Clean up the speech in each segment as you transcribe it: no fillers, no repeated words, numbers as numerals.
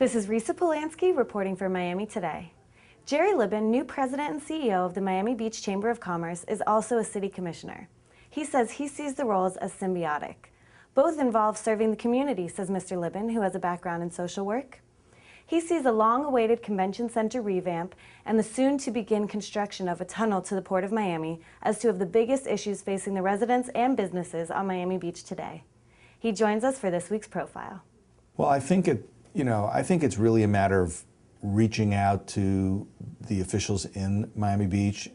This is Risa Polanski reporting for Miami Today. Jerry Libbin, new president and CEO of the Miami Beach Chamber of Commerce, is also a city commissioner. He says he sees the roles as symbiotic. Both involve serving the community, says Mr. Libbin, who has a background in social work. He sees a long-awaited convention center revamp and the soon-to-begin construction of a tunnel to the Port of Miami as two of the biggest issues facing the residents and businesses on Miami Beach today. He joins us for this week's profile. Well, I think it's really a matter of reaching out to the officials in Miami Beach.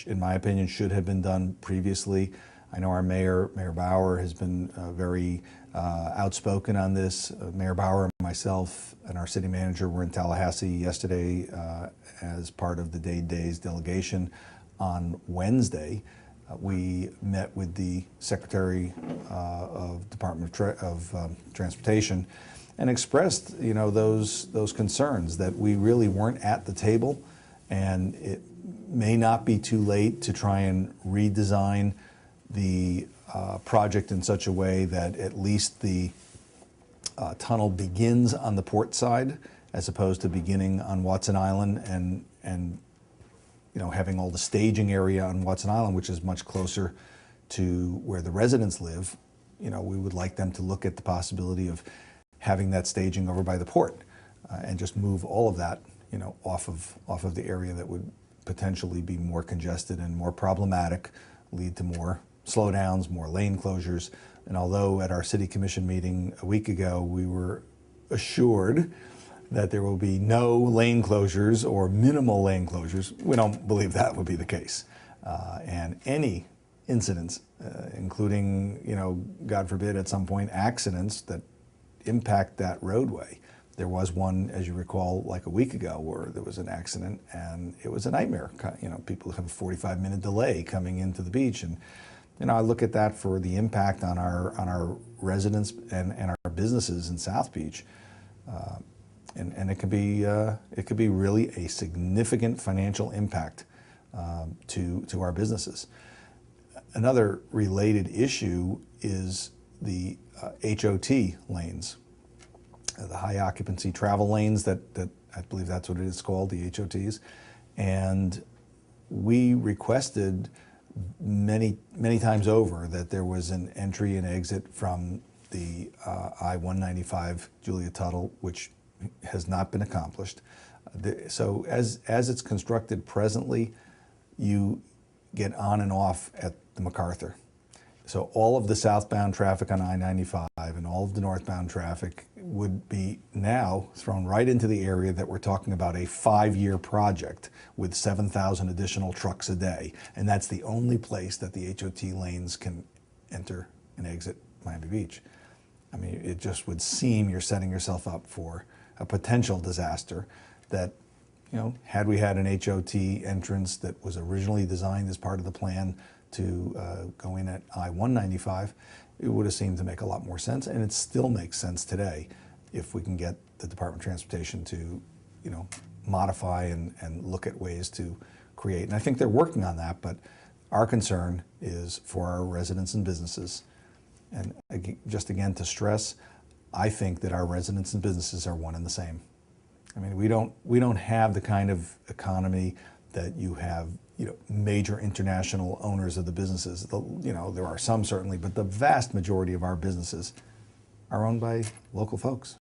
In my opinion, should have been done previously. I know our Mayor Bauer, has been very outspoken on this. Mayor Bauer, myself, and our city manager were in Tallahassee yesterday as part of the Day's delegation. On Wednesday, we met with the Secretary of Department of Transportation and expressed, those concerns that we really weren't at the table, and it may not be too late to try and redesign the project in such a way that at least the tunnel begins on the port side as opposed to beginning on Watson Island and having all the staging area on Watson Island, which is much closer to where the residents live. We would like them to look at the possibility of having that staging over by the port and just move all of that off of the area that would potentially be more congested and more problematic, lead to more slowdowns, more lane closures. And although at our city commission meeting a week ago we were assured that there will be no lane closures or minimal lane closures, we don't believe that would be the case. And any incidents, including, God forbid, at some point, accidents that impact that roadway. There was one, as you recall, like a week ago where there was an accident and it was a nightmare. People have a 45-minute delay coming into the beach. And I look at that for the impact on our residents and our businesses in South Beach. And it could be really a significant financial impact to our businesses. Another related issue is the HOT lanes, the high occupancy travel lanes that I believe that's what it is called, the HOTs. And we requested many times over that there was an entry and exit from the I-195 Julia Tuttle, which has not been accomplished. So as it's constructed presently, you get on and off at the MacArthur. So all of the southbound traffic on I-95 and all of the northbound traffic would be now thrown right into the area that we're talking about, a 5-year project with 7,000 additional trucks a day. And that's the only place that the HOT lanes can enter and exit Miami Beach. I mean, it just would seem you're setting yourself up for a potential disaster that, had we had an HOT entrance that was originally designed as part of the plan to go in at I-195, it would have seemed to make a lot more sense, and it still makes sense today if we can get the Department of Transportation to, modify and look at ways to create. And I think they're working on that, but our concern is for our residents and businesses. And just again to stress, I think that our residents and businesses are one and the same. I mean, we don't have the kind of economy that you have, major international owners of the businesses. There are some certainly, but the vast majority of our businesses are owned by local folks.